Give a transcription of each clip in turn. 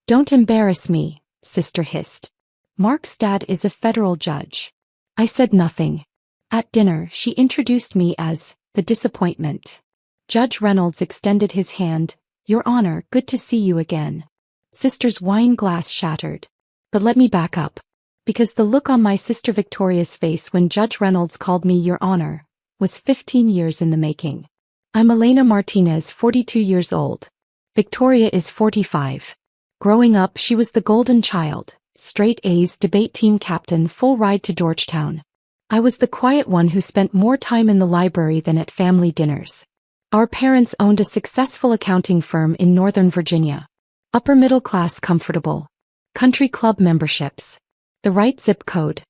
Don't embarrass me, sister hissed. Mark's dad is a federal judge. I said nothing. At dinner, she introduced me as the disappointment. Judge Reynolds extended his hand. Your Honor, good to see you again. Sister's wine glass shattered. But let me back up. Because the look on my sister Victoria's face when Judge Reynolds called me Your Honor was 15 years in the making. I'm Elena Martinez, 42 years old. Victoria is 45. Growing up, she was the golden child, straight A's, debate team captain, full ride to Georgetown. I was the quiet one who spent more time in the library than at family dinners. Our parents owned a successful accounting firm in Northern Virginia. Upper middle class, comfortable. Country club memberships. The right zip code.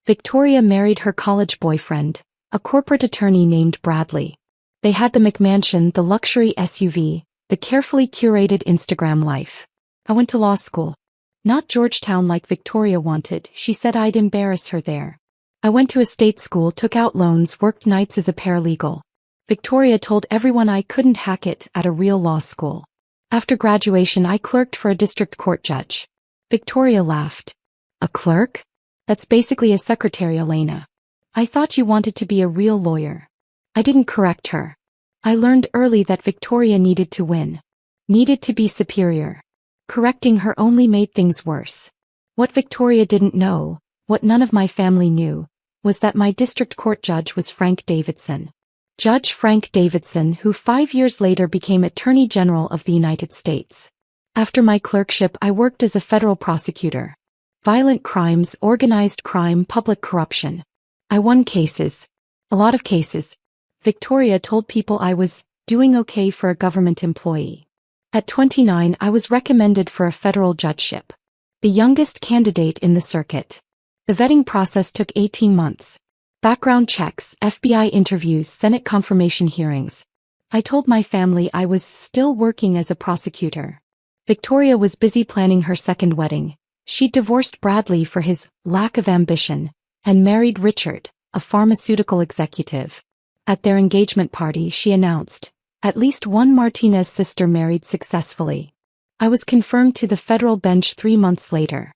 Victoria married her college boyfriend, a corporate attorney named Bradley. They had the McMansion, the luxury SUV, the carefully curated Instagram life. I went to law school. Not Georgetown like Victoria wanted. She said I'd embarrass her there. I went to a state school, took out loans, worked nights as a paralegal. Victoria told everyone I couldn't hack it at a real law school. After graduation, I clerked for a district court judge. Victoria laughed. A clerk? That's basically a secretary, Elena. I thought you wanted to be a real lawyer. I didn't correct her. I learned early that Victoria needed to win. Needed to be superior. Correcting her only made things worse. What Victoria didn't know, what none of my family knew, was that my district court judge was Frank Davidson. Judge Frank Davidson, who 5 years later became Attorney General of the United States. After my clerkship, I worked as a federal prosecutor. Violent crimes, organized crime, public corruption. I won cases. A lot of cases. Victoria told people I was doing okay for a government employee. At 29, I was recommended for a federal judgeship. The youngest candidate in the circuit. The vetting process took 18 months. Background checks, FBI interviews, Senate confirmation hearings. I told my family I was still working as a prosecutor. Victoria was busy planning her second wedding. She'd divorced Bradley for his lack of ambition, and married Richard, a pharmaceutical executive. At their engagement party, she announced, at least one Martinez sister married successfully. I was confirmed to the federal bench 3 months later.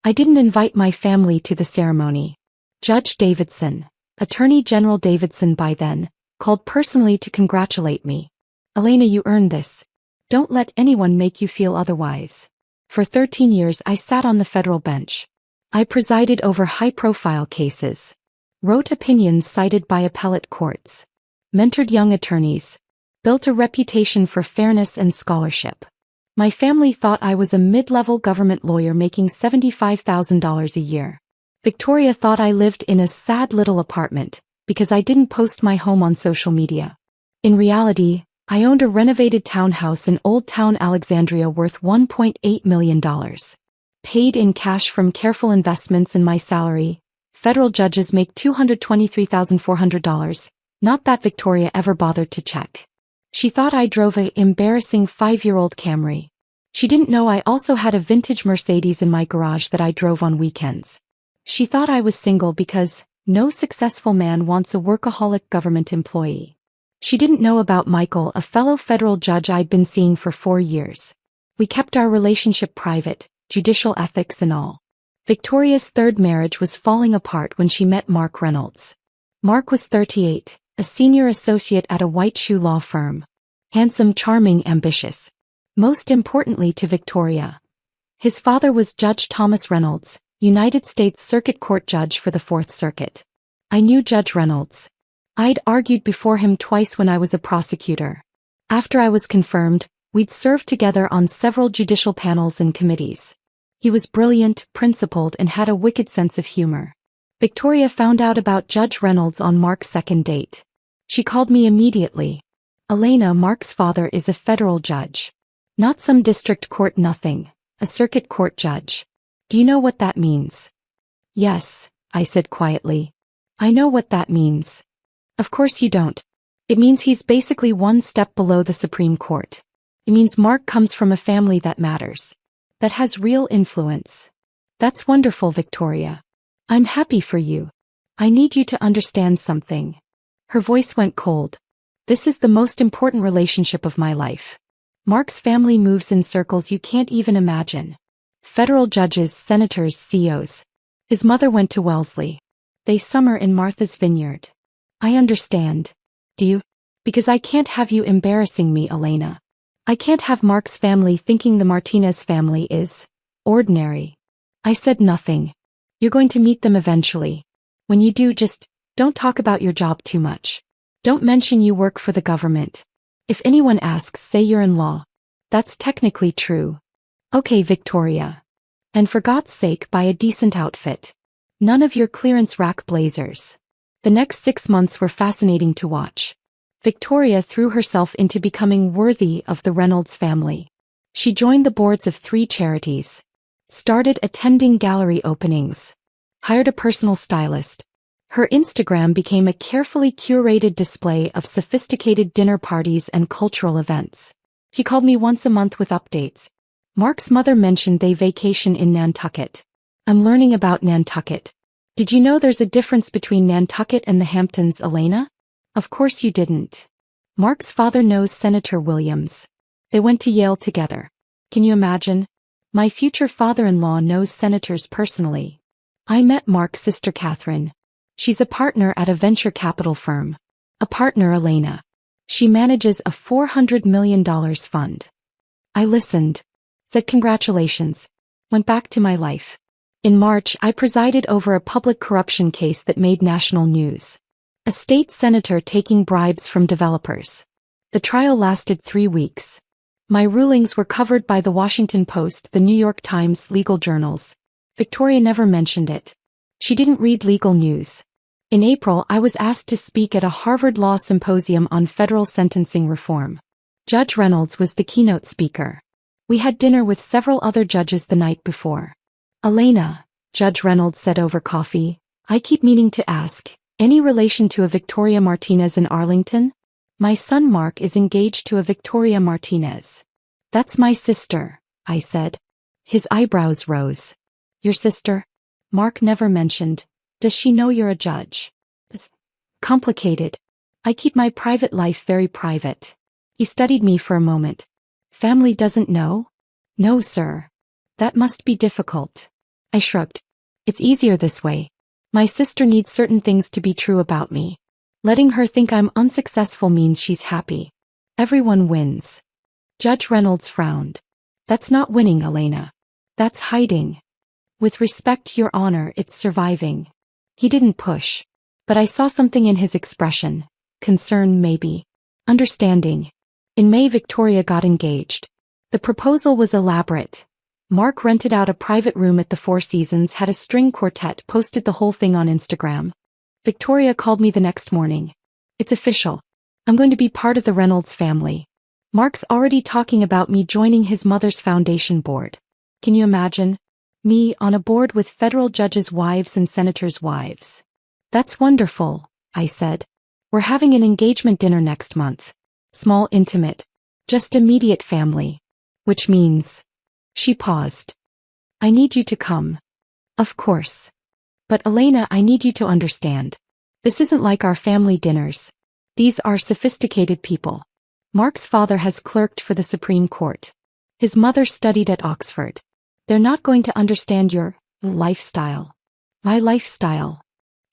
I didn't invite my family to the ceremony. Judge Davidson, Attorney General Davidson by then, called personally to congratulate me. Elena, you earned this. Don't let anyone make you feel otherwise. For 13 years I sat on the federal bench. I presided over high-profile cases. Wrote opinions cited by appellate courts. Mentored young attorneys. Built a reputation for fairness and scholarship. My family thought I was a mid-level government lawyer making $75,000 a year. Victoria thought I lived in a sad little apartment, because I didn't post my home on social media. In reality, I owned a renovated townhouse in Old Town Alexandria worth $1.8 million. Paid in cash from careful investments in my salary. Federal judges make $223,400, not that Victoria ever bothered to check. She thought I drove a embarrassing 5-year-old Camry. She didn't know I also had a vintage Mercedes in my garage that I drove on weekends. She thought I was single because no successful man wants a workaholic government employee. She didn't know about Michael, a fellow federal judge I'd been seeing for 4 years. We kept our relationship private, judicial ethics and all. Victoria's third marriage was falling apart when she met Mark Reynolds. Mark was 38, a senior associate at a white shoe law firm. Handsome, charming, ambitious. Most importantly to Victoria. His father was Judge Thomas Reynolds, United States Circuit Court Judge for the Fourth Circuit. I knew Judge Reynolds. I'd argued before him twice when I was a prosecutor. After I was confirmed, we'd served together on several judicial panels and committees. He was brilliant, principled, and had a wicked sense of humor. Victoria found out about Judge Reynolds on Mark's second date. She called me immediately. Elena, Mark's father is a federal judge. Not some district court nothing, a circuit court judge. Do you know what that means? Yes, I said quietly. I know what that means. Of course you don't. It means he's basically one step below the Supreme Court. It means Mark comes from a family that matters. That has real influence. That's wonderful, Victoria. I'm happy for you. I need you to understand something. Her voice went cold. This is the most important relationship of my life. Mark's family moves in circles you can't even imagine. Federal judges, senators, CEOs. His mother went to Wellesley. They summer in Martha's Vineyard. I understand. Do you? Because I can't have you embarrassing me, Elena. I can't have Mark's family thinking the Martinez family is ordinary. I said nothing. You're going to meet them eventually. When you do, just don't talk about your job too much. Don't mention you work for the government. If anyone asks, say you're in law. That's technically true. Okay, Victoria. And for God's sake, buy a decent outfit. None of your clearance rack blazers. The next 6 months were fascinating to watch. Victoria threw herself into becoming worthy of the Reynolds family. She joined the boards of 3 charities, started attending gallery openings, hired a personal stylist. Her Instagram became a carefully curated display of sophisticated dinner parties and cultural events. He called me once a month with updates. Mark's mother mentioned they vacation in Nantucket. I'm learning about Nantucket. Did you know there's a difference between Nantucket and the Hamptons, Elena? Of course you didn't. Mark's father knows Senator Williams. They went to Yale together. Can you imagine? My future father-in-law knows senators personally. I met Mark's sister Catherine. She's a partner at a venture capital firm. A partner, Elena. She manages a $400 million fund. I listened, said congratulations, went back to my life. In March, I presided over a public corruption case that made national news. A state senator taking bribes from developers. The trial lasted 3 weeks. My rulings were covered by the Washington Post, the New York Times, legal journals. Victoria never mentioned it. She didn't read legal news. In April, I was asked to speak at a Harvard Law Symposium on federal sentencing reform. Judge Reynolds was the keynote speaker. We had dinner with several other judges the night before. Elena, Judge Reynolds said over coffee, I keep meaning to ask, any relation to a Victoria Martinez in Arlington? My son Mark is engaged to a Victoria Martinez. That's my sister, I said. His eyebrows rose. Your sister? Mark never mentioned. Does she know you're a judge? It's complicated. I keep my private life very private. He studied me for a moment. Family doesn't know? No, sir. That must be difficult. I shrugged. It's easier this way. My sister needs certain things to be true about me. Letting her think I'm unsuccessful means she's happy. Everyone wins. Judge Reynolds frowned. That's not winning, Elena. That's hiding. With respect, Your Honor, it's surviving. He didn't push. But I saw something in his expression. Concern, maybe. Understanding. In May, Victoria got engaged. The proposal was elaborate. Mark rented out a private room at the Four Seasons, had a string quartet, posted the whole thing on Instagram. Victoria called me the next morning. It's official. I'm going to be part of the Reynolds family. Mark's already talking about me joining his mother's foundation board. Can you imagine? Me on a board with federal judges' wives and senators' wives. That's wonderful, I said. We're having an engagement dinner next month. Small, intimate. Just immediate family. Which means... She paused. I need you to come. Of course. But Elena, I need you to understand. This isn't like our family dinners. These are sophisticated people. Mark's father has clerked for the Supreme Court. His mother studied at Oxford. They're not going to understand your lifestyle. My lifestyle.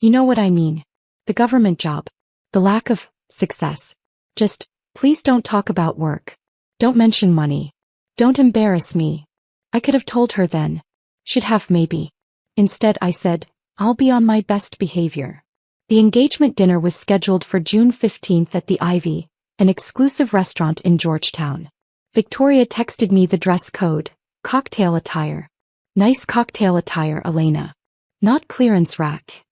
You know what I mean. The government job. The lack of success. Just, please don't talk about work. Don't mention money. Don't embarrass me. I could have told her then. Should have maybe. Instead I said, I'll be on my best behavior. The engagement dinner was scheduled for June 15th at the Ivy, an exclusive restaurant in Georgetown. Victoria texted me the dress code. Cocktail attire. Nice cocktail attire, Elena. Not clearance rack.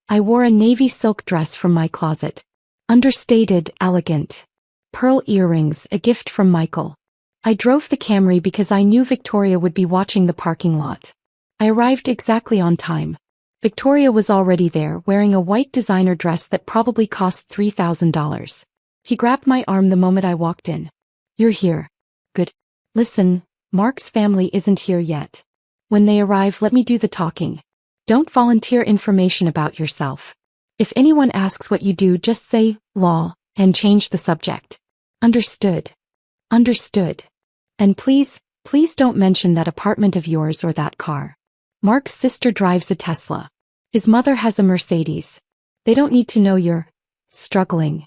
I wore a navy silk dress from my closet. Understated, elegant. Pearl earrings, a gift from Michael. I drove the Camry because I knew Victoria would be watching the parking lot. I arrived exactly on time. Victoria was already there, wearing a white designer dress that probably cost $3,000. He grabbed my arm the moment I walked in. You're here. Good. Listen, Mark's family isn't here yet. When they arrive, let me do the talking. Don't volunteer information about yourself. If anyone asks what you do, just say, law, and change the subject. Understood. Understood. And please, Please don't mention that apartment of yours or that car. Mark's sister drives a Tesla. His mother has a Mercedes. They don't need to know you're struggling.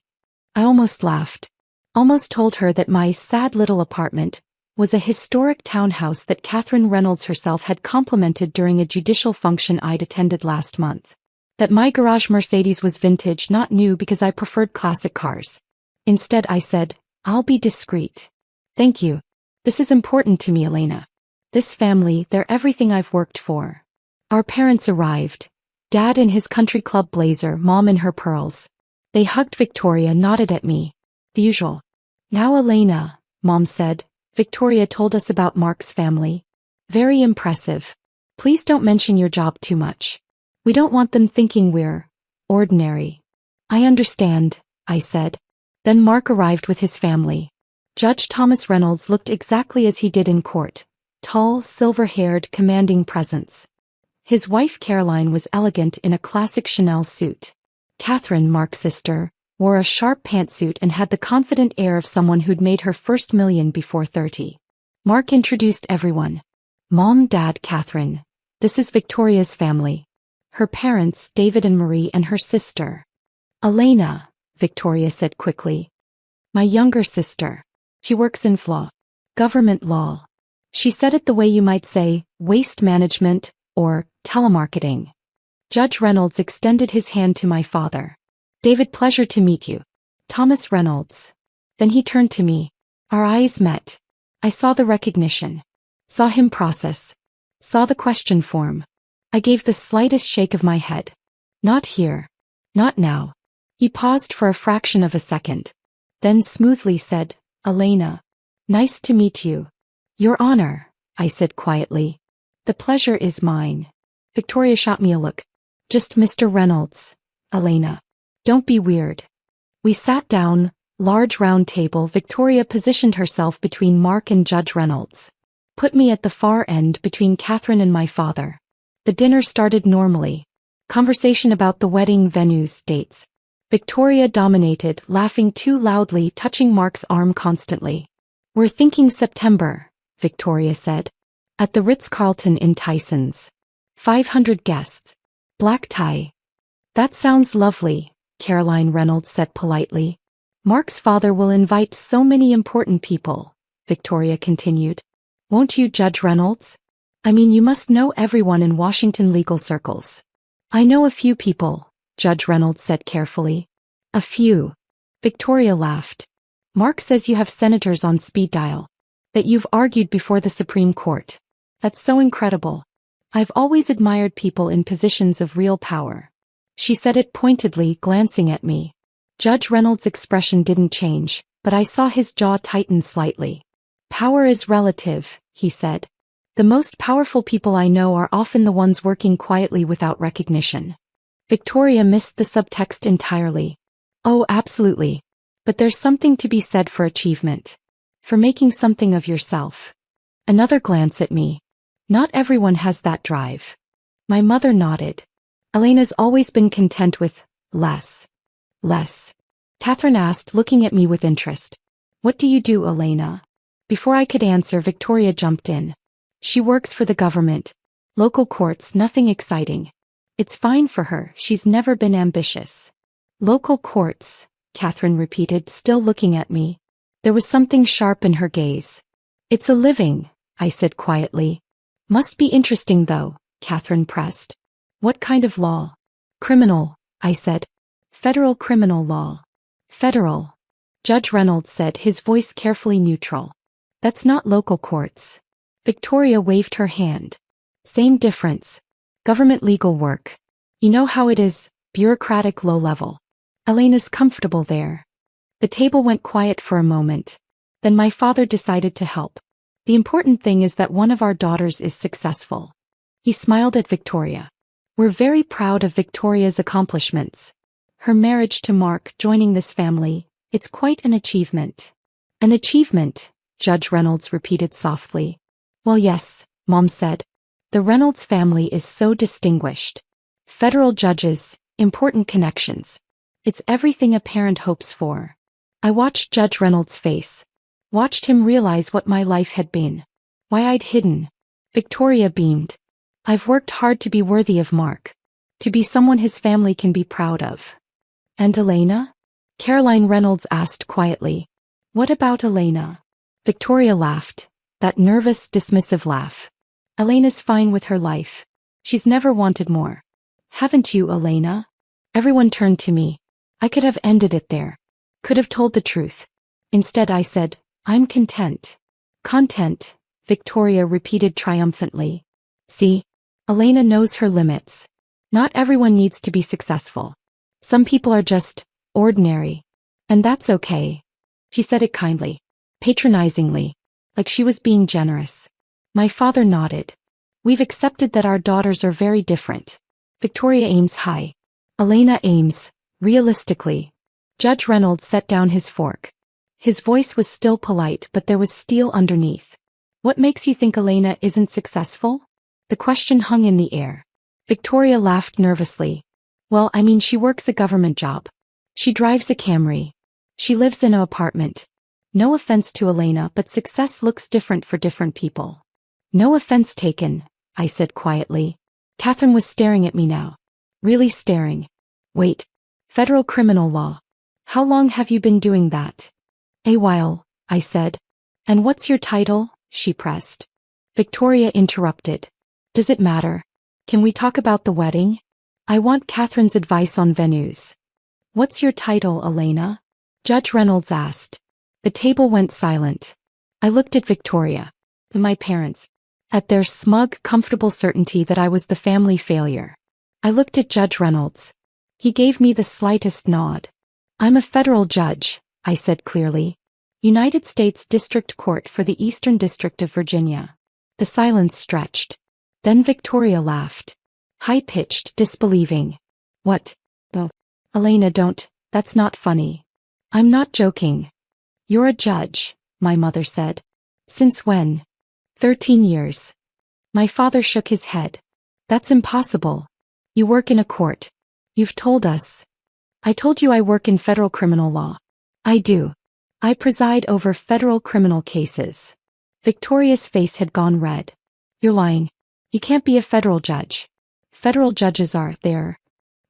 I almost laughed. Almost told her that my sad little apartment was a historic townhouse that Catherine Reynolds herself had complimented during a judicial function I'd attended last month. That my garage Mercedes was vintage, not new, because I preferred classic cars. Instead I said, I'll be discreet. Thank you. This is important to me, Elena. This family, they're everything I've worked for. Our parents arrived. Dad in his country club blazer, Mom in her pearls. They hugged Victoria, nodded at me. The usual. Now Elena, Mom said, Victoria told us about Mark's family. Very impressive. Please don't mention your job too much. We don't want them thinking we're ordinary. I understand, I said. Then Mark arrived with his family. Judge Thomas Reynolds looked exactly as he did in court. Tall, silver-haired, commanding presence. His wife Caroline was elegant in a classic Chanel suit. Catherine, Mark's sister, wore a sharp pantsuit and had the confident air of someone who'd made her first million before 30. Mark introduced everyone. Mom, Dad, Catherine. This is Victoria's family. Her parents, David and Marie, and her sister. Elena, Victoria said quickly. My younger sister. She works in government law. She said it the way you might say, waste management, or telemarketing. Judge Reynolds extended his hand to my father. David, pleasure to meet you. Thomas Reynolds. Then he turned to me. Our eyes met. I saw the recognition. Saw him process. Saw the question form. I gave the slightest shake of my head. Not here. Not now. He paused for a fraction of a second. Then smoothly said, Elena. Nice to meet you. Your Honor, I said quietly. The pleasure is mine. Victoria shot me a look. Just Mr. Reynolds. Elena. Don't be weird. We sat down, large round table. Victoria positioned herself between Mark and Judge Reynolds. Put me at the far end between Catherine and my father. The dinner started normally. Conversation about the wedding venues, dates. Victoria dominated, laughing too loudly, touching Mark's arm constantly. We're thinking September, Victoria said. At the Ritz-Carlton in Tysons. 500 guests. Black tie. That sounds lovely, Caroline Reynolds said politely. Mark's father will invite so many important people, Victoria continued. Won't you, Judge Reynolds? I mean, you must know everyone in Washington legal circles. I know a few people, Judge Reynolds said carefully. A few. Victoria laughed. Mark says you have senators on speed dial. That you've argued before the Supreme Court. That's so incredible. I've always admired people in positions of real power. She said it pointedly, glancing at me. Judge Reynolds' expression didn't change, but I saw his jaw tighten slightly. Power is relative, he said. The most powerful people I know are often the ones working quietly without recognition. Victoria missed the subtext entirely. Oh, absolutely. But there's something to be said for achievement. For making something of yourself. Another glance at me. Not everyone has that drive. My mother nodded. Elena's always been content with less. Less. Catherine asked, looking at me with interest. What do you do, Elena? Before I could answer, Victoria jumped in. She works for the government. Local courts, nothing exciting. It's fine for her, she's never been ambitious. Local courts, Catherine repeated, still looking at me. There was something sharp in her gaze. It's a living, I said quietly. Must be interesting though, Catherine pressed. What kind of law? Criminal, I said. Federal criminal law. Federal. Judge Reynolds said, his voice carefully neutral. That's not local courts. Victoria waved her hand. Same difference. Government legal work. You know how it is, bureaucratic low level. Elena's comfortable there. The table went quiet for a moment. Then my father decided to help. The important thing is that one of our daughters is successful. He smiled at Victoria. We're very proud of Victoria's accomplishments. Her marriage to Mark, joining this family, it's quite an achievement. An achievement, Judge Reynolds repeated softly. Well, yes, Mom said. The Reynolds family is so distinguished. Federal judges, important connections. It's everything a parent hopes for. I watched Judge Reynolds' face. Watched him realize what my life had been. Why I'd hidden. Victoria beamed. I've worked hard to be worthy of Mark. To be someone his family can be proud of. And Elena? Caroline Reynolds asked quietly. What about Elena? Victoria laughed. That nervous, dismissive laugh. Elena's fine with her life. She's never wanted more. Haven't you, Elena? Everyone turned to me. I could have ended it there. Could have told the truth. Instead I said, I'm content. Content, Victoria repeated triumphantly. See? Elena knows her limits. Not everyone needs to be successful. Some people are just ordinary. And that's okay. She said it kindly, patronizingly, like she was being generous. My father nodded. We've accepted that our daughters are very different. Victoria aims high. Elena aims, realistically. Judge Reynolds set down his fork. His voice was still polite, but there was steel underneath. What makes you think Elena isn't successful? The question hung in the air. Victoria laughed nervously. Well, I mean, she works a government job. She drives a Camry. She lives in an apartment. No offense to Elena, but success looks different for different people. No offense taken, I said quietly. Catherine was staring at me now. Really staring. Wait. Federal criminal law. How long have you been doing that? A while, I said. And what's your title? She pressed. Victoria interrupted. Does it matter? Can we talk about the wedding? I want Catherine's advice on venues. What's your title, Elena? Judge Reynolds asked. The table went silent. I looked at Victoria, and my parents, at their smug, comfortable certainty that I was the family failure. I looked at Judge Reynolds. He gave me the slightest nod. I'm a federal judge, I said clearly. United States District Court for the Eastern District of Virginia. The silence stretched. Then Victoria laughed. High-pitched, disbelieving. What? Oh, Elena, don't, that's not funny. I'm not joking. You're a judge, my mother said. Since when? 13 years. My father shook his head. That's impossible. You work in a court. You've told us. I told you I work in federal criminal law. I do. I preside over federal criminal cases. Victoria's face had gone red. You're lying. You can't be a federal judge. Federal judges are, they're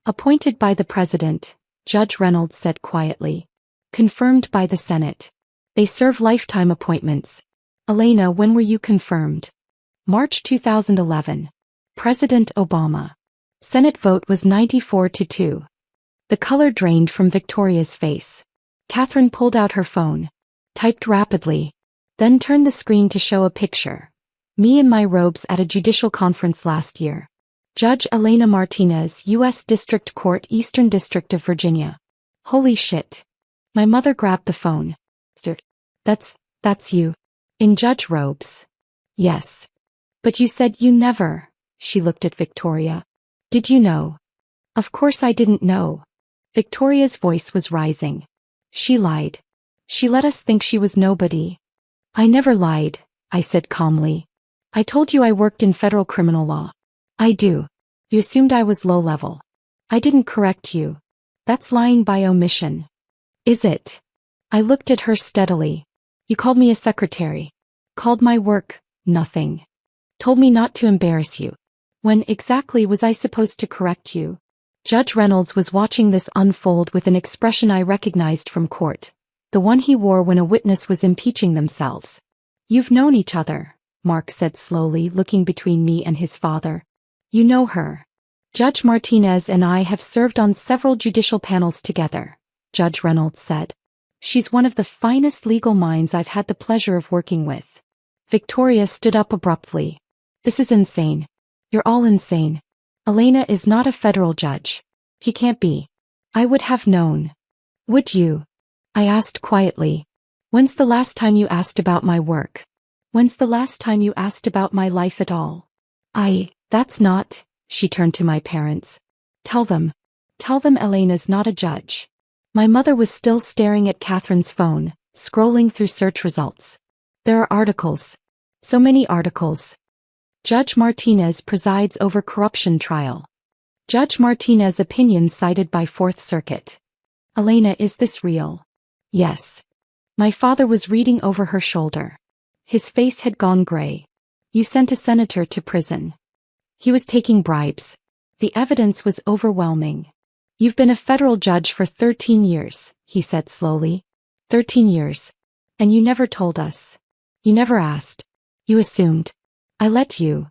appointed by the president, Judge Reynolds said quietly. Confirmed by the Senate. They serve lifetime appointments. Elena, when were you confirmed? March 2011. President Obama. Senate vote was 94-2. The color drained from Victoria's face. Catherine pulled out her phone, typed rapidly, then turned the screen to show a picture. Me in my robes at a judicial conference last year. Judge Elena Martinez, U.S. District Court, Eastern District of Virginia. Holy shit. My mother grabbed the phone. That's you. In judge robes. Yes. But you said you never. She looked at Victoria. Did you know? Of course I didn't know. Victoria's voice was rising. She lied. She let us think she was nobody. I never lied, I said calmly. I told you I worked in federal criminal law. I do. You assumed I was low level. I didn't correct you. That's lying by omission. Is it? I looked at her steadily. You called me a secretary. Called my work nothing. Told me not to embarrass you. When exactly was I supposed to correct you? Judge Reynolds was watching this unfold with an expression I recognized from court, the one he wore when a witness was impeaching themselves. You've known each other, Mark said slowly, looking between me and his father. You know her. Judge Martinez and I have served on several judicial panels together, Judge Reynolds said. She's one of the finest legal minds I've had the pleasure of working with. Victoria stood up abruptly. This is insane. You're all insane. Elena is not a federal judge. He can't be. I would have known. Would you? I asked quietly. When's the last time you asked about my work? When's the last time you asked about my life at all? That's not, she turned to my parents. Tell them Elena's not a judge. My mother was still staring at Catherine's phone, scrolling through search results. There are articles. So many articles. Judge Martinez presides over corruption trial. Judge Martinez opinion cited by Fourth Circuit. Elena, is this real? Yes. My father was reading over her shoulder. His face had gone gray. You sent a senator to prison. He was taking bribes. The evidence was overwhelming. You've been a federal judge for 13 years, he said slowly. 13 years. And you never told us. You never asked. You assumed. I let you.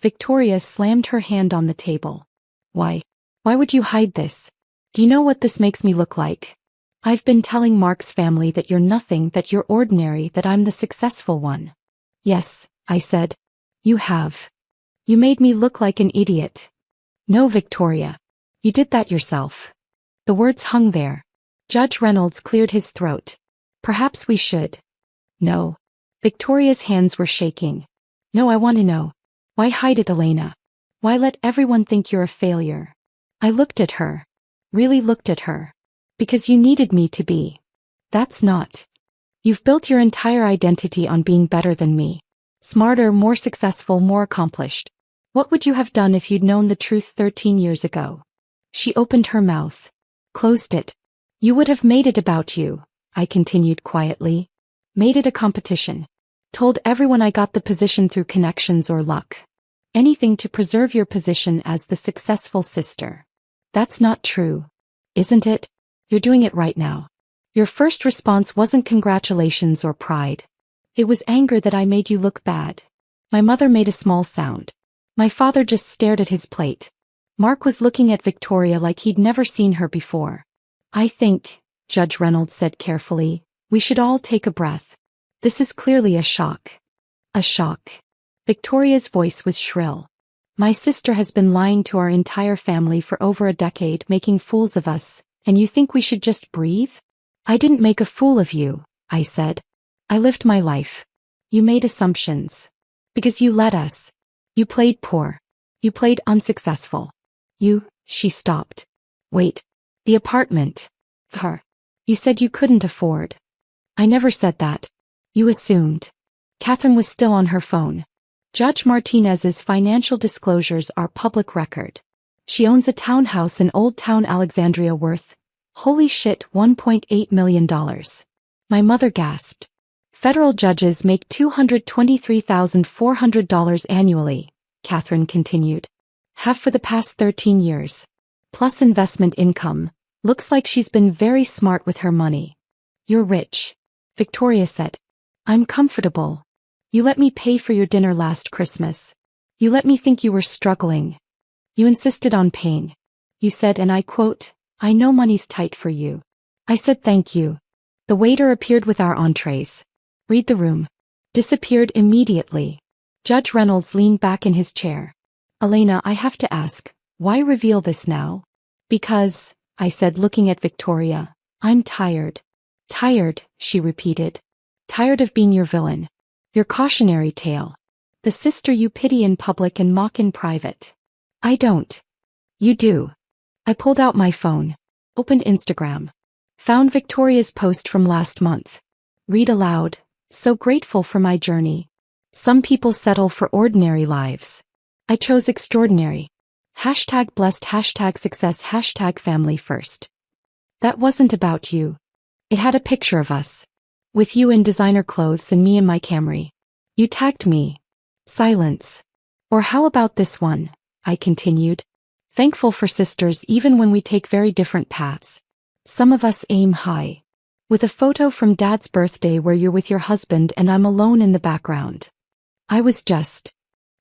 Victoria slammed her hand on the table. Why? Why would you hide this? Do you know what this makes me look like? I've been telling Mark's family that you're nothing, that you're ordinary, that I'm the successful one. Yes, I said. You have. You made me look like an idiot. No, Victoria. You did that yourself. The words hung there. Judge Reynolds cleared his throat. Perhaps we should. No. Victoria's hands were shaking. No, I want to know. Why hide it, Elena? Why let everyone think you're a failure? I looked at her. Really looked at her. Because you needed me to be. That's not. You've built your entire identity on being better than me. Smarter, more successful, more accomplished. What would you have done if you'd known the truth 13 years ago? She opened her mouth. Closed it. You would have made it about you, I continued quietly. Made it a competition. Told everyone I got the position through connections or luck. Anything to preserve your position as the successful sister. That's not true. Isn't it? You're doing it right now. Your first response wasn't congratulations or pride. It was anger that I made you look bad. My mother made a small sound. My father just stared at his plate. Mark was looking at Victoria like he'd never seen her before. I think, Judge Reynolds said carefully, we should all take a breath. This is clearly a shock. A shock. Victoria's voice was shrill. My sister has been lying to our entire family for over a decade, making fools of us, and you think we should just breathe? I didn't make a fool of you, I said. I lived my life. You made assumptions. Because you let us. You played poor. You played unsuccessful. She stopped. Wait. The apartment. Her. You said you couldn't afford. I never said that. You assumed. Catherine was still on her phone. Judge Martinez's financial disclosures are public record. She owns a townhouse in Old Town Alexandria worth, holy shit, $1.8 million. My mother gasped. Federal judges make $223,400 annually, Catherine continued. Have for the past 13 years. Plus investment income. Looks like she's been very smart with her money. You're rich. Victoria said. I'm comfortable. You let me pay for your dinner last Christmas. You let me think you were struggling. You insisted on paying. You said, and I quote, I know money's tight for you. I said thank you. The waiter appeared with our entrees. Read the room. Disappeared immediately. Judge Reynolds leaned back in his chair. Elena, I have to ask, why reveal this now? Because, I said looking at Victoria, I'm tired. Tired, she repeated. Tired of being your villain. Your cautionary tale. The sister you pity in public and mock in private. I don't. You do. I pulled out my phone. Opened Instagram. Found Victoria's post from last month. Read aloud. So grateful for my journey. Some people settle for ordinary lives. I chose extraordinary. Hashtag blessed, hashtag success, hashtag family first. That wasn't about you. It had a picture of us. With you in designer clothes and me in my Camry. You tagged me. Silence. Or how about this one? I continued. Thankful for sisters even when we take very different paths. Some of us aim high. With a photo from Dad's birthday where you're with your husband and I'm alone in the background. I was just.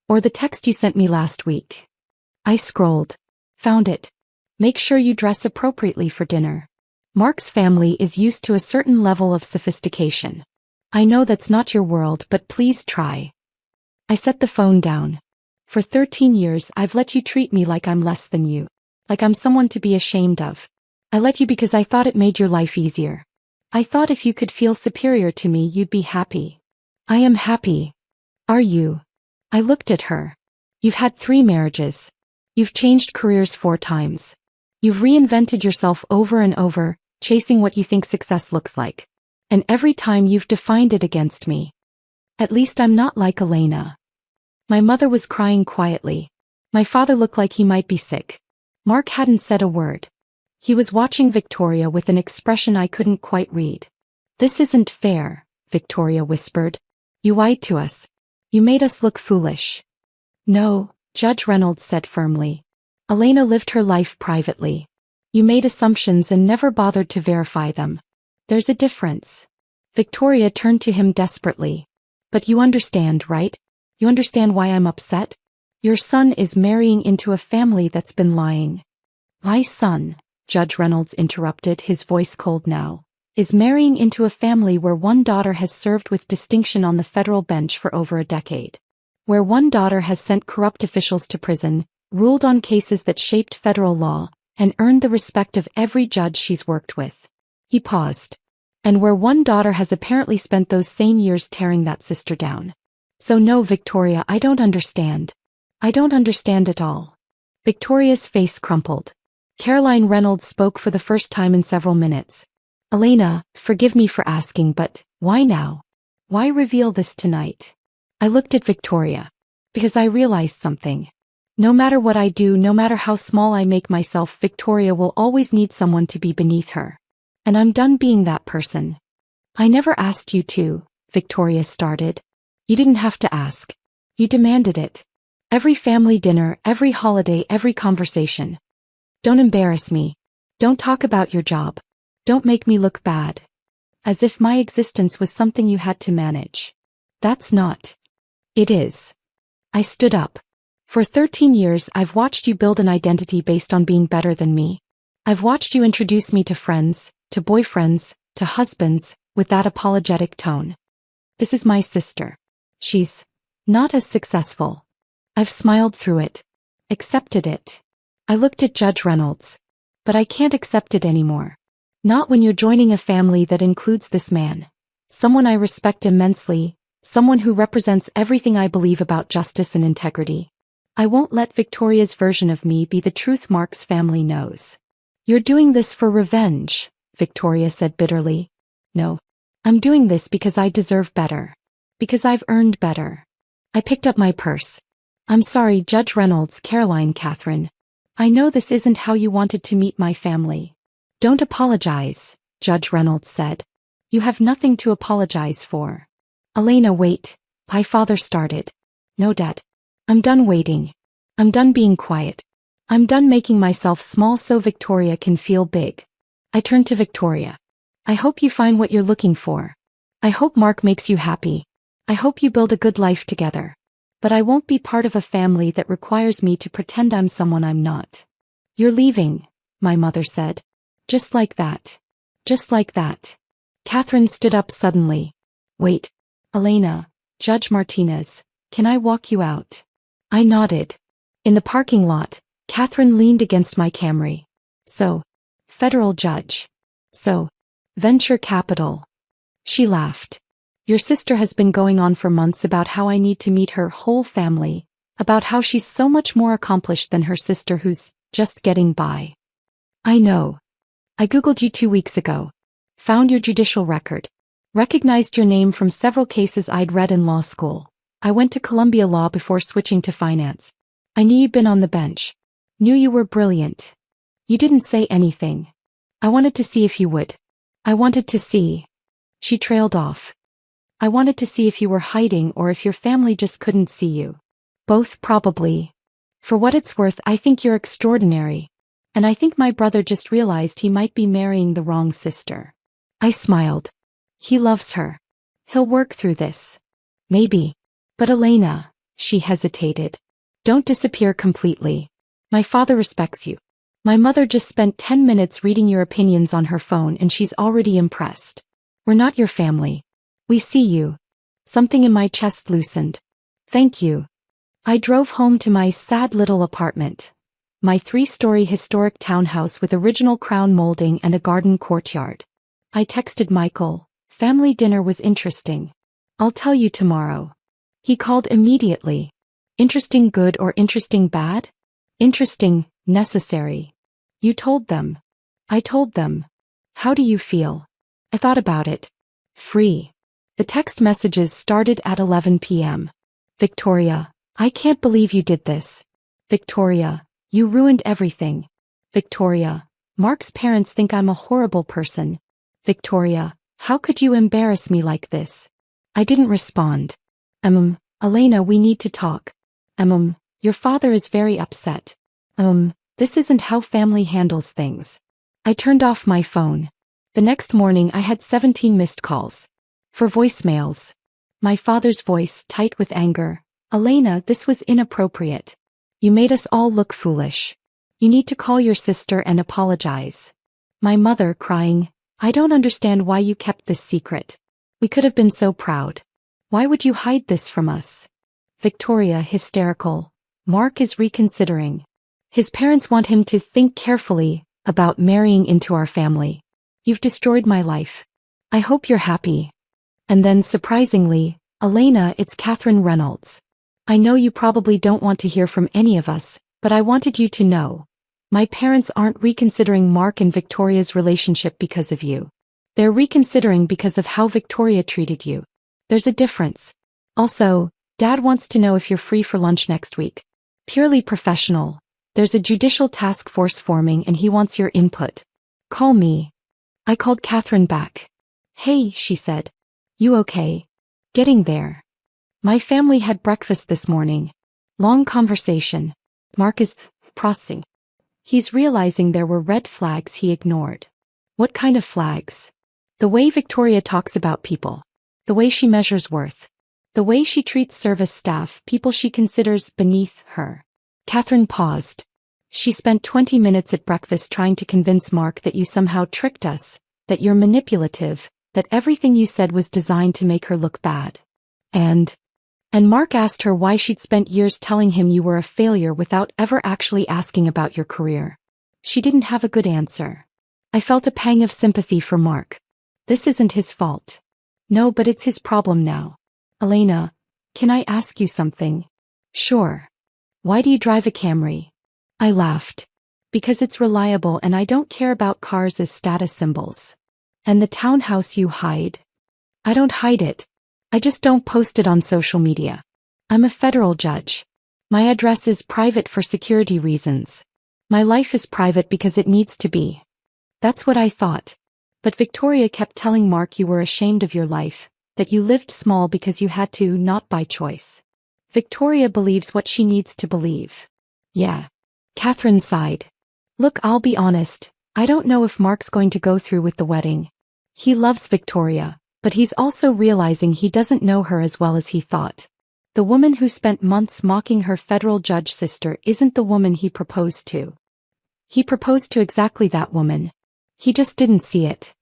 Or the text you sent me last week. I scrolled. Found it. Make sure you dress appropriately for dinner. Mark's family is used to a certain level of sophistication. I know that's not your world, but please try. I set the phone down. For 13 years I've let you treat me like I'm less than you. Like I'm someone to be ashamed of. I let you because I thought it made your life easier. I thought if you could feel superior to me you'd be happy. I am happy. Are you? I looked at her. You've had 3 marriages. You've changed careers 4 times. You've reinvented yourself over and over, chasing what you think success looks like. And every time you've defined it against me. At least I'm not like Elena. My mother was crying quietly. My father looked like he might be sick. Mark hadn't said a word. He was watching Victoria with an expression I couldn't quite read. This isn't fair, Victoria whispered. You lied to us. You made us look foolish. No, Judge Reynolds said firmly. Elena lived her life privately. You made assumptions and never bothered to verify them. There's a difference. Victoria turned to him desperately. But you understand, right? You understand why I'm upset? Your son is marrying into a family that's been lying. My son, Judge Reynolds interrupted, his voice cold now, is marrying into a family where one daughter has served with distinction on the federal bench for over a decade. Where one daughter has sent corrupt officials to prison, ruled on cases that shaped federal law, and earned the respect of every judge she's worked with. He paused. And where one daughter has apparently spent those same years tearing that sister down. So no, Victoria, I don't understand. I don't understand at all. Victoria's face crumpled. Caroline Reynolds spoke for the first time in several minutes. Elena, forgive me for asking, but why now? Why reveal this tonight? I looked at Victoria. Because I realized something. No matter what I do, no matter how small I make myself, Victoria will always need someone to be beneath her. And I'm done being that person. I never asked you to, Victoria started. You didn't have to ask. You demanded it. Every family dinner, every holiday, every conversation. Don't embarrass me. Don't talk about your job. Don't make me look bad. As if my existence was something you had to manage. That's not. It is. I stood up. For 13 years I've watched you build an identity based on being better than me. I've watched you introduce me to friends, to boyfriends, to husbands, with that apologetic tone. This is my sister. She's not as successful. I've smiled through it. Accepted it. I looked at Judge Reynolds. But I can't accept it anymore. Not when you're joining a family that includes this man. Someone I respect immensely, someone who represents everything I believe about justice and integrity. I won't let Victoria's version of me be the truth Mark's family knows. You're doing this for revenge, Victoria said bitterly. No. I'm doing this because I deserve better. Because I've earned better. I picked up my purse. I'm sorry, Judge Reynolds, Caroline, Catherine. I know this isn't how you wanted to meet my family. Don't apologize, Judge Reynolds said. You have nothing to apologize for. Elena, wait. My father started. No, Dad. I'm done waiting. I'm done being quiet. I'm done making myself small so Victoria can feel big. I turned to Victoria. I hope you find what you're looking for. I hope Mark makes you happy. I hope you build a good life together. But I won't be part of a family that requires me to pretend I'm someone I'm not. You're leaving, my mother said. Just like that. Just like that. Catherine stood up suddenly. Wait. Elena, Judge Martinez, can I walk you out? I nodded. In the parking lot, Catherine leaned against my Camry. So, federal judge. So, venture capital. She laughed. Your sister has been going on for months about how I need to meet her whole family, about how she's so much more accomplished than her sister who's just getting by. I know. I Googled you 2 weeks ago. Found your judicial record. Recognized your name from several cases I'd read in law school. I went to Columbia Law before switching to finance. I knew you'd been on the bench. Knew you were brilliant. You didn't say anything. I wanted to see if you would. I wanted to see. She trailed off. I wanted to see if you were hiding or if your family just couldn't see you. Both probably. For what it's worth, I think you're extraordinary. And I think my brother just realized he might be marrying the wrong sister. I smiled. He loves her. He'll work through this. Maybe. But Elena, she hesitated. Don't disappear completely. My father respects you. My mother just spent 10 minutes reading your opinions on her phone and she's already impressed. We're not your family. We see you. Something in my chest loosened. Thank you. I drove home to my sad little apartment. My 3-story historic townhouse with original crown molding and a garden courtyard. I texted Michael. Family dinner was interesting. I'll tell you tomorrow. He called immediately. Interesting good or interesting bad? Interesting, necessary. You told them. I told them. How do you feel? I thought about it. Free. The text messages started at 11 p.m. Victoria, I can't believe you did this. Victoria, you ruined everything. Victoria, Mark's parents think I'm a horrible person. Victoria, how could you embarrass me like this? I didn't respond. Elena, we need to talk. Your father is very upset. This isn't how family handles things. I turned off my phone. The next morning I had 17 missed calls. For voicemails. My father's voice, tight with anger. Elena, this was inappropriate. You made us all look foolish. You need to call your sister and apologize. My mother, crying. I don't understand why you kept this secret. We could have been so proud. Why would you hide this from us? Victoria, hysterical. Mark is reconsidering. His parents want him to think carefully about marrying into our family. You've destroyed my life. I hope you're happy. And then, surprisingly, Elena, it's Catherine Reynolds. I know you probably don't want to hear from any of us, but I wanted you to know. My parents aren't reconsidering Mark and Victoria's relationship because of you. They're reconsidering because of how Victoria treated you. There's a difference. Also, Dad wants to know if you're free for lunch next week. Purely professional. There's a judicial task force forming and he wants your input. Call me. I called Catherine back. Hey, she said. You okay? Getting there. My family had breakfast this morning. Long conversation. Mark is processing. He's realizing there were red flags he ignored. What kind of flags? The way Victoria talks about people. The way she measures worth. The way she treats service staff, people she considers beneath her. Catherine paused. She spent 20 minutes at breakfast trying to convince Mark that you somehow tricked us, that you're manipulative, that everything you said was designed to make her look bad. And Mark asked her why she'd spent years telling him you were a failure without ever actually asking about your career. She didn't have a good answer. I felt a pang of sympathy for Mark. This isn't his fault. No, but it's his problem now. Elena, can I ask you something? Sure. Why do you drive a Camry? I laughed. Because it's reliable and I don't care about cars as status symbols. And the townhouse you hide? I don't hide it. I just don't post it on social media. I'm a federal judge. My address is private for security reasons. My life is private because it needs to be. That's what I thought. But Victoria kept telling Mark you were ashamed of your life, that you lived small because you had to, not by choice. Victoria believes what she needs to believe. Yeah. Catherine sighed. Look, I'll be honest, I don't know if Mark's going to go through with the wedding. He loves Victoria, but he's also realizing he doesn't know her as well as he thought. The woman who spent months mocking her federal judge sister isn't the woman he proposed to. He proposed to exactly that woman. He just didn't see it.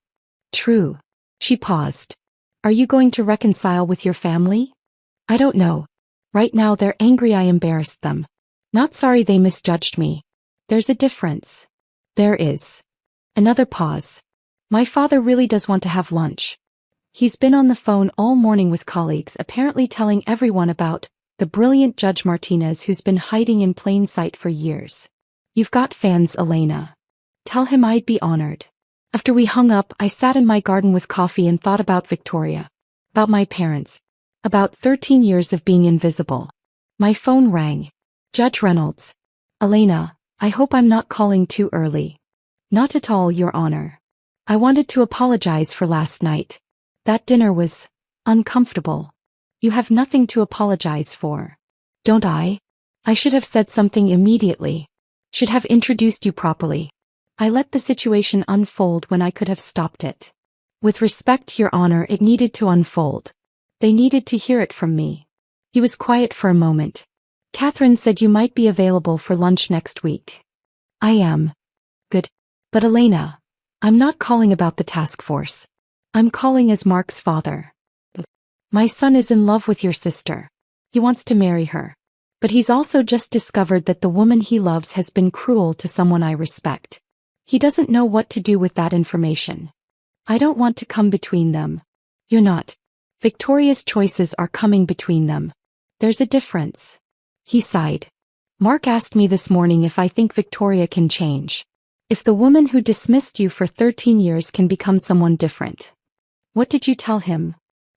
True. She paused. Are you going to reconcile with your family? I don't know. Right now they're angry I embarrassed them. Not sorry they misjudged me. There's a difference. There is. Another pause. My father really does want to have lunch. He's been on the phone all morning with colleagues, apparently telling everyone about the brilliant Judge Martinez who's been hiding in plain sight for years. You've got fans, Elena. Tell him I'd be honored. After we hung up, I sat in my garden with coffee and thought about Victoria. About my parents. About 13 years of being invisible. My phone rang. Judge Reynolds. Elena, I hope I'm not calling too early. Not at all, Your Honor. I wanted to apologize for last night. That dinner was uncomfortable. You have nothing to apologize for. Don't I? I should have said something immediately. Should have introduced you properly. I let the situation unfold when I could have stopped it. With respect, Your Honor, it needed to unfold. They needed to hear it from me. He was quiet for a moment. Catherine said you might be available for lunch next week. I am. Good. But Elena, I'm not calling about the task force. I'm calling as Mark's father. My son is in love with your sister. He wants to marry her. But he's also just discovered that the woman he loves has been cruel to someone I respect. He doesn't know what to do with that information. I don't want to come between them. You're not. Victoria's choices are coming between them. There's a difference. He sighed. Mark asked me this morning if I think Victoria can change. If the woman who dismissed you for 13 years can become someone different. What did you tell him?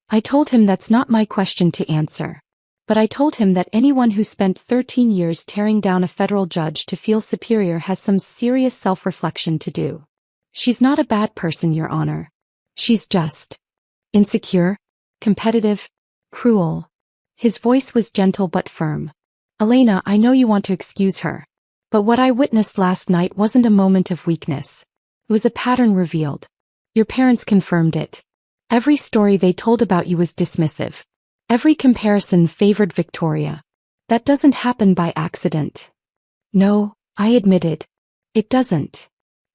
I told him that's not my question to answer. But I told him that anyone who spent 13 years tearing down a federal judge to feel superior has some serious self-reflection to do. She's not a bad person, Your Honor. She's just insecure, competitive, cruel. His voice was gentle but firm. Elena, I know you want to excuse her. But what I witnessed last night wasn't a moment of weakness. It was a pattern revealed. Your parents confirmed it. Every story they told about you was dismissive. Every comparison favored Victoria. That doesn't happen by accident. No, I admitted. It doesn't.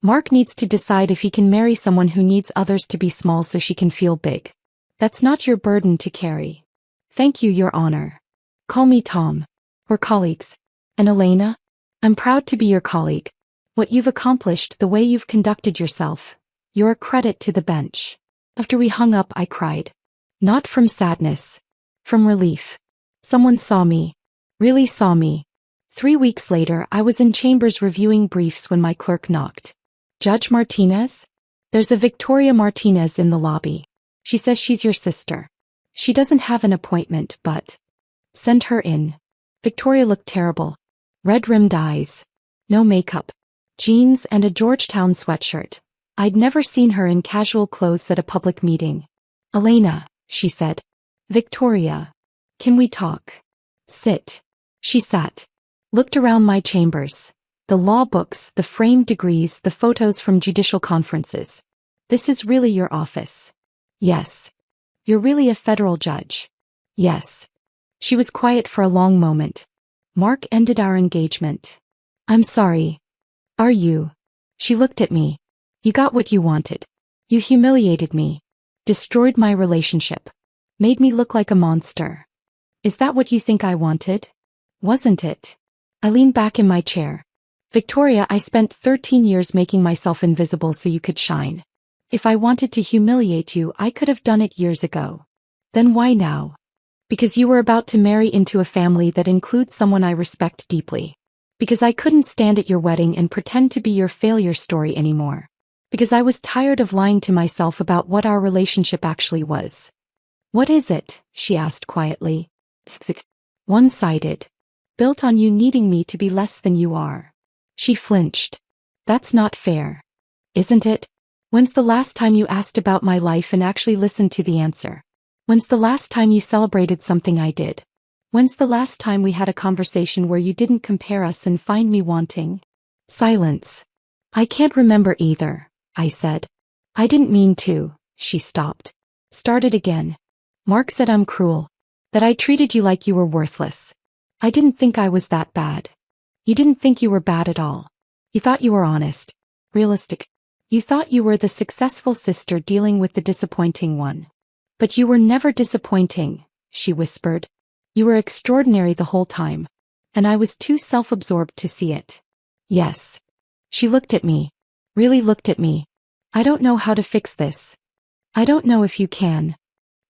Mark needs to decide if he can marry someone who needs others to be small so she can feel big. That's not your burden to carry. Thank you, Your Honor. Call me Tom. We're colleagues. And Elena? I'm proud to be your colleague. What you've accomplished, the way you've conducted yourself, you're a credit to the bench. After we hung up, I cried. Not from sadness. From relief. Someone saw me. Really saw me. 3 weeks later, I was in chambers reviewing briefs when my clerk knocked. Judge Martinez? There's a Victoria Martinez in the lobby. She says she's your sister. She doesn't have an appointment, but send her in. Victoria looked terrible. Red-rimmed eyes. No makeup. Jeans and a Georgetown sweatshirt. I'd never seen her in casual clothes at a public meeting. Elena, she said. Victoria. Can we talk? Sit. She sat. Looked around my chambers. The law books, the framed degrees, the photos from judicial conferences. This is really your office. Yes. You're really a federal judge. Yes. She was quiet for a long moment. Mark ended our engagement. I'm sorry. Are you? She looked at me. You got what you wanted. You humiliated me. Destroyed my relationship. Made me look like a monster. Is that what you think I wanted? Wasn't it? I leaned back in my chair. Victoria, I spent 13 years making myself invisible so you could shine. If I wanted to humiliate you, I could have done it years ago. Then why now? Because you were about to marry into a family that includes someone I respect deeply. Because I couldn't stand at your wedding and pretend to be your failure story anymore. Because I was tired of lying to myself about what our relationship actually was. What is it? She asked quietly. One-sided. Built on you needing me to be less than you are. She flinched. That's not fair. Isn't it? When's the last time you asked about my life and actually listened to the answer? When's the last time you celebrated something I did? When's the last time we had a conversation where you didn't compare us and find me wanting? Silence. I can't remember either, I said. I didn't mean to. She stopped. Started again. Mark said I'm cruel. That I treated you like you were worthless. I didn't think I was that bad. You didn't think you were bad at all. You thought you were honest. Realistic. You thought you were the successful sister dealing with the disappointing one. But you were never disappointing, she whispered. You were extraordinary the whole time. And I was too self-absorbed to see it. Yes. She looked at me. Really looked at me. I don't know how to fix this. I don't know if you can.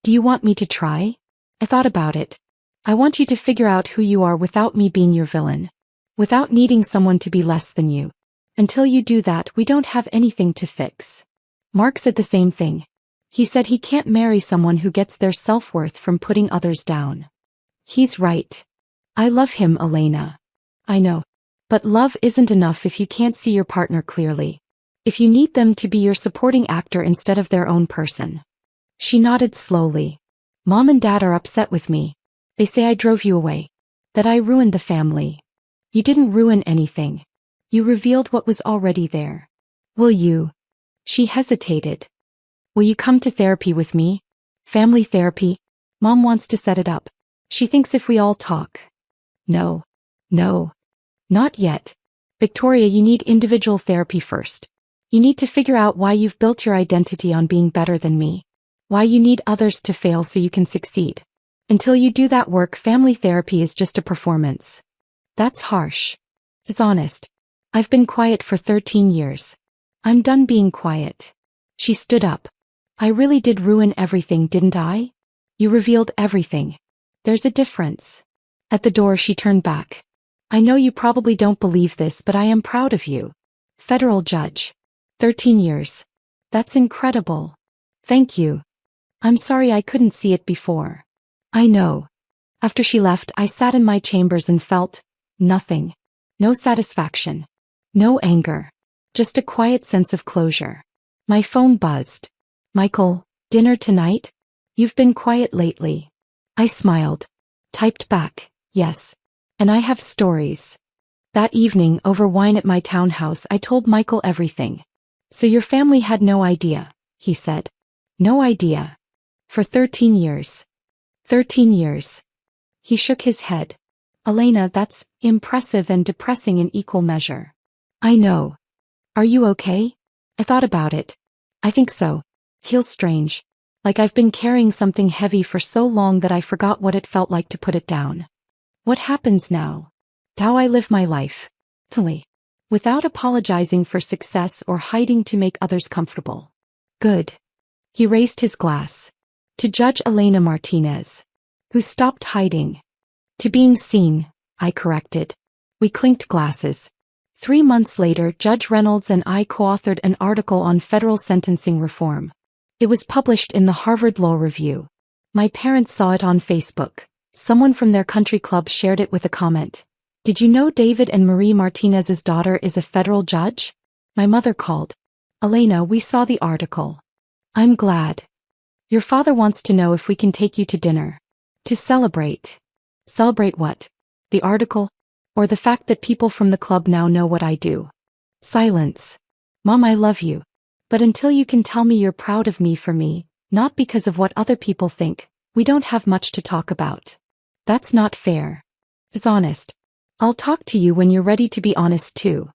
Do you want me to try? I thought about it. I want you to figure out who you are without me being your villain. Without needing someone to be less than you. Until you do that, we don't have anything to fix. Mark said the same thing. He said he can't marry someone who gets their self-worth from putting others down. He's right. I love him, Elena. I know. But love isn't enough if you can't see your partner clearly. If you need them to be your supporting actor instead of their own person. She nodded slowly. Mom and Dad are upset with me. They say I drove you away. That I ruined the family. You didn't ruin anything. You revealed what was already there. Will you? She hesitated. Will you come to therapy with me? Family therapy? Mom wants to set it up. She thinks if we all talk. No. No. Not yet. Victoria, you need individual therapy first. You need to figure out why you've built your identity on being better than me. Why you need others to fail so you can succeed. Until you do that work, family therapy is just a performance. That's harsh. It's honest. I've been quiet for 13 years. I'm done being quiet. She stood up. I really did ruin everything, didn't I? You revealed everything. There's a difference. At the door, she turned back. I know you probably don't believe this, but I am proud of you. Federal judge. 13 years. That's incredible. Thank you. I'm sorry I couldn't see it before. I know. After she left, I sat in my chambers and felt nothing. No satisfaction. No anger. Just a quiet sense of closure. My phone buzzed. Michael, dinner tonight? You've been quiet lately. I smiled. Typed back, yes. And I have stories. That evening, over wine at my townhouse, I told Michael everything. So your family had no idea, he said. No idea. For 13 years. 13 years. He shook his head. Elena, that's impressive and depressing in equal measure. I know. Are you okay? I thought about it. I think so. Feels strange. Like I've been carrying something heavy for so long that I forgot what it felt like to put it down. What happens now? How I live my life. Fully. Without apologizing for success or hiding to make others comfortable. Good. He raised his glass. To Judge Elena Martinez. Who stopped hiding. To being seen, I corrected. We clinked glasses. 3 months later, Judge Reynolds and I co-authored an article on federal sentencing reform. It was published in the Harvard Law Review. My parents saw it on Facebook. Someone from their country club shared it with a comment. Did you know David and Marie Martinez's daughter is a federal judge? My mother called. Elena, we saw the article. I'm glad. Your father wants to know if we can take you to dinner. To celebrate. Celebrate what? The article? Or the fact that people from the club now know what I do? Silence. Mom, I love you. But until you can tell me you're proud of me for me, not because of what other people think, we don't have much to talk about. That's not fair. It's honest. I'll talk to you when you're ready to be honest too.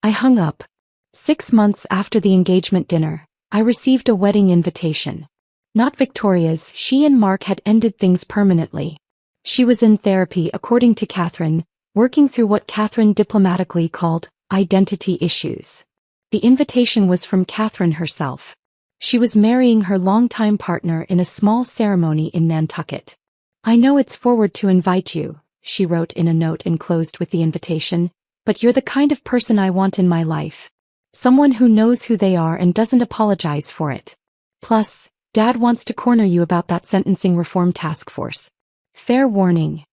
I hung up. 6 months after the engagement dinner, I received a wedding invitation. Not Victoria's, she and Mark had ended things permanently. She was in therapy, according to Catherine, working through what Catherine diplomatically called identity issues. The invitation was from Catherine herself. She was marrying her longtime partner in a small ceremony in Nantucket. I know it's forward to invite you, she wrote in a note enclosed with the invitation, but you're the kind of person I want in my life. Someone who knows who they are and doesn't apologize for it. Plus, Dad wants to corner you about that sentencing reform task force. Fair warning.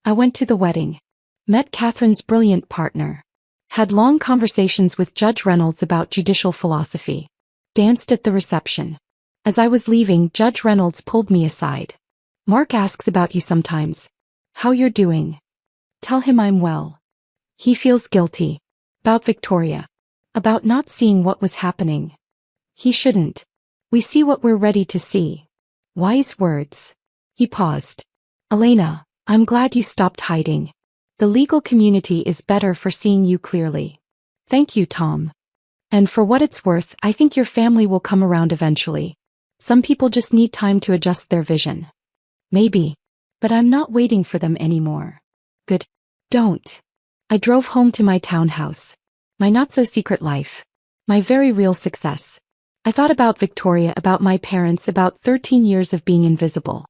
I went to the wedding. Met Catherine's brilliant partner. Had long conversations with Judge Reynolds about judicial philosophy. Danced at the reception. As I was leaving, Judge Reynolds pulled me aside. Mark asks about you sometimes. How you're doing. Tell him I'm well. He feels guilty. About Victoria. About not seeing what was happening. He shouldn't. We see what we're ready to see. Wise words. He paused. Elena, I'm glad you stopped hiding. The legal community is better for seeing you clearly. Thank you, Tom. And for what it's worth, I think your family will come around eventually. Some people just need time to adjust their vision. Maybe. But I'm not waiting for them anymore. Good. Don't. I drove home to my townhouse. My not-so-secret life. My very real success. I thought about Victoria, about my parents, about 13 years of being invisible.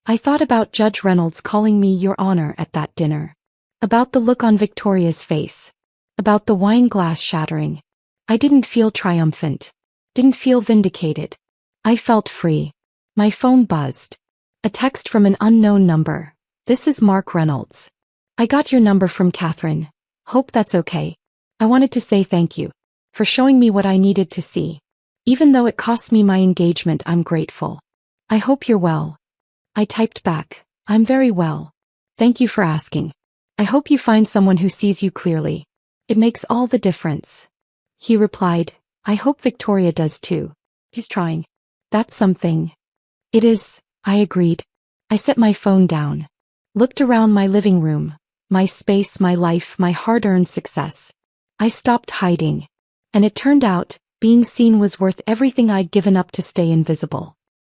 I thought about Judge Reynolds calling me Your Honor at that dinner. About the look on Victoria's face. About the wine glass shattering. I didn't feel triumphant. Didn't feel vindicated. I felt free. My phone buzzed. A text from an unknown number. This is Mark Reynolds. I got your number from Catherine. Hope that's okay. I wanted to say thank you. For showing me what I needed to see. Even though it cost me my engagement, I'm grateful. I hope you're well. I typed back. I'm very well. Thank you for asking. I hope you find someone who sees you clearly. It makes all the difference. He replied, I hope Victoria does too. He's trying. That's something. It is, I agreed. I set my phone down. Looked around my living room. My space, my life, my hard-earned success. I stopped hiding. And it turned out, being seen was worth everything I'd given up to stay invisible.